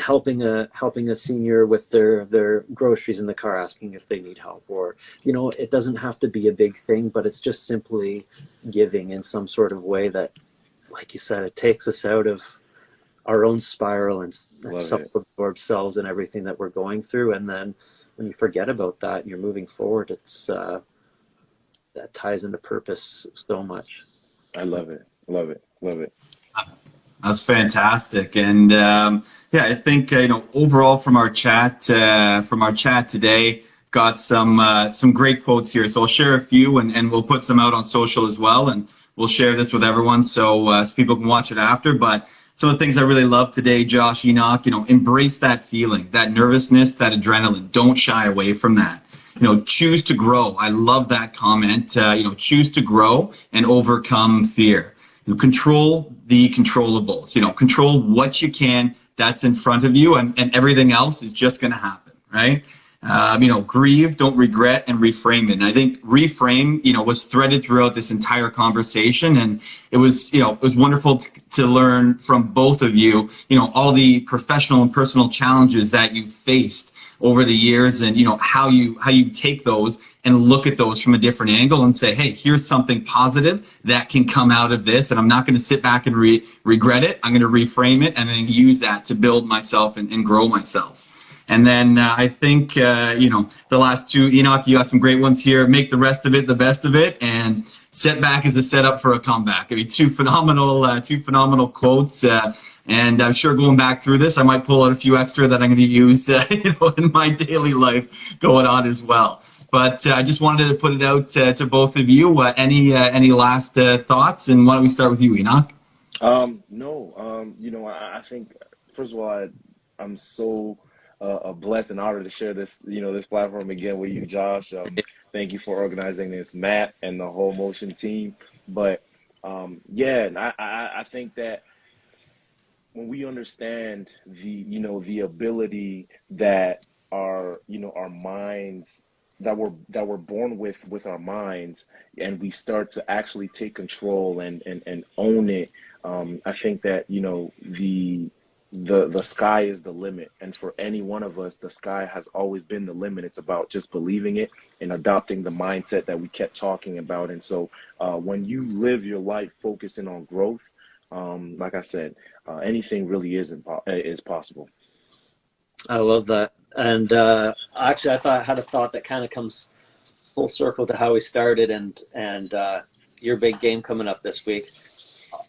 helping a senior with their groceries in the car, asking if they need help. Or it doesn't have to be a big thing, but it's just simply giving in some sort of way that, like you said, it takes us out of our own spiral and Love it. self-absorbed selves and everything that we're going through. And then when you forget about that and you're moving forward, it's that ties into purpose so much. I love it. Love it. Love it. That's fantastic. And yeah, I think overall from our chat today, got some great quotes here. So I'll share a few, and we'll put some out on social as well, and we'll share this with everyone so people can watch it after. But some of the things I really love today, Josh, Henoc, embrace that feeling, that nervousness, that adrenaline. Don't shy away from that. Choose to grow. I love that comment. Choose to grow and overcome fear. Control the controllables. Control what you can that's in front of you, and everything else is just going to happen, right? Grieve, don't regret, and reframe it. And I think reframe, was threaded throughout this entire conversation. And it was wonderful to learn from both of you, all the professional and personal challenges that you faced over the years, and how you take those and look at those from a different angle and say, hey, here's something positive that can come out of this, and I'm not going to sit back and regret it. I'm going to reframe it and then use that to build myself and grow myself. And then I think the last two, Henoc, you got some great ones here. Make the rest of it the best of it, and setback is a setup for a comeback. I mean, two phenomenal quotes. And I'm sure going back through this, I might pull out a few extra that I'm going to use, in my daily life going on as well. But I just wanted to put it out to both of you. Any last thoughts? And why don't we start with you, Henoc? No. I think, first of all, I'm so blessed and honored to share this, this platform again with you, Josh. Thank you for organizing this, Matt, and the whole Motion team. But I think that when we understand the ability that our minds, that we're born with our minds, and we start to actually take control and own it, I think that the sky is the limit. And for any one of us, the sky has always been the limit. It's about just believing it and adopting the mindset that we kept talking about. And so when you live your life focusing on growth, like I said, anything really is possible. I love that. And actually, I had a thought that kind of comes full circle to how we started, and your big game coming up this week.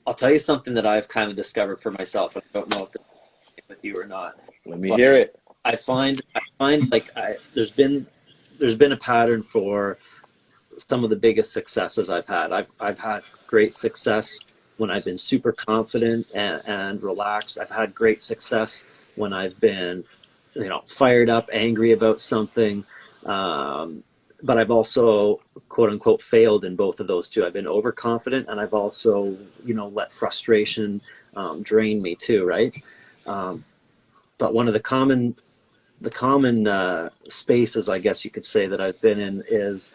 I'll tell you something that I've kind of discovered for myself. I don't know if this is with you or not. Let me hear it. I find like there's been a pattern for some of the biggest successes I've had. I've had great success when I've been super confident and relaxed. I've had great success when I've been, fired up, angry about something. But I've also, quote unquote, failed in both of those too. I've been overconfident, and I've also, let frustration drain me too, right? But one of the common spaces, I guess you could say, that I've been in is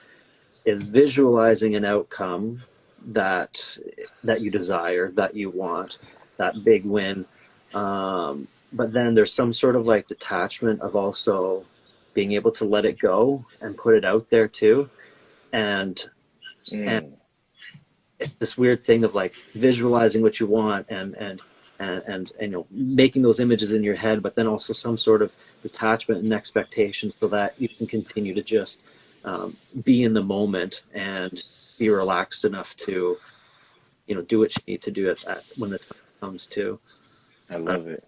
visualizing an outcome that you desire, that you want, that big win. But then there's some sort of like detachment of also being able to let it go and put it out there too. And it's this weird thing of like visualizing what you want and making those images in your head, but then also some sort of detachment and expectation so that you can continue to just be in the moment and be relaxed enough to do what you need to do at that when the time comes to. I love it.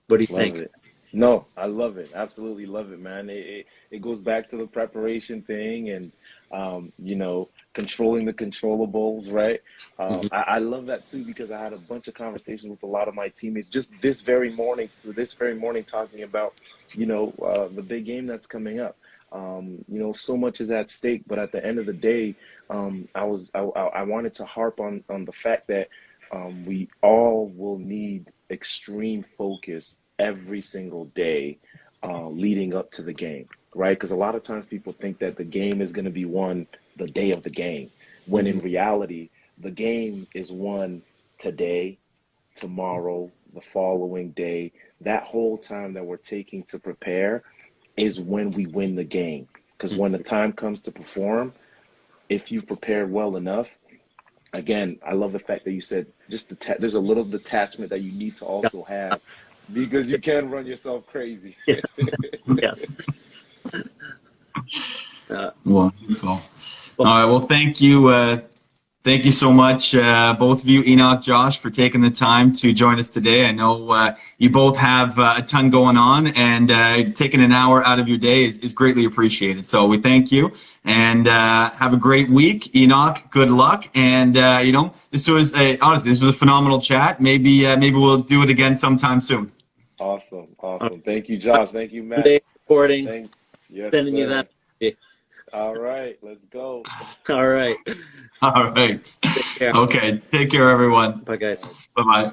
What do you think? It. No, I love it. Absolutely love it, man. It goes back to the preparation thing and, controlling the controllables, right? I love that too, because I had a bunch of conversations with a lot of my teammates just this very morning talking about, the big game that's coming up. So much is at stake, but at the end of the day, I wanted to harp on the fact that we all will need extreme focus every single day leading up to the game, right? Because a lot of times people think that the game is going to be won the day of the game, when in reality, the game is won today, tomorrow, the following day. That whole time that we're taking to prepare is when we win the game. Because when the time comes to perform, if you've prepared well enough, again, I love the fact that you said just there's a little detachment that you need to also have, because you can run yourself crazy. Yes. Wonderful. All right. Well, thank you. Thank you so much, both of you, Henoc, Josh, for taking the time to join us today. I know you both have a ton going on, and taking an hour out of your day is greatly appreciated. So we thank you, and have a great week. Henoc, good luck. And, this was honestly, this was a phenomenal chat. Maybe we'll do it again sometime soon. Awesome. Thank you, Josh. Thank you, Matt. Recording. Yes, Sending sir. you that. All right, let's go. All right. All right. Take care. Okay. Take care, everyone. Bye, guys. Bye-bye.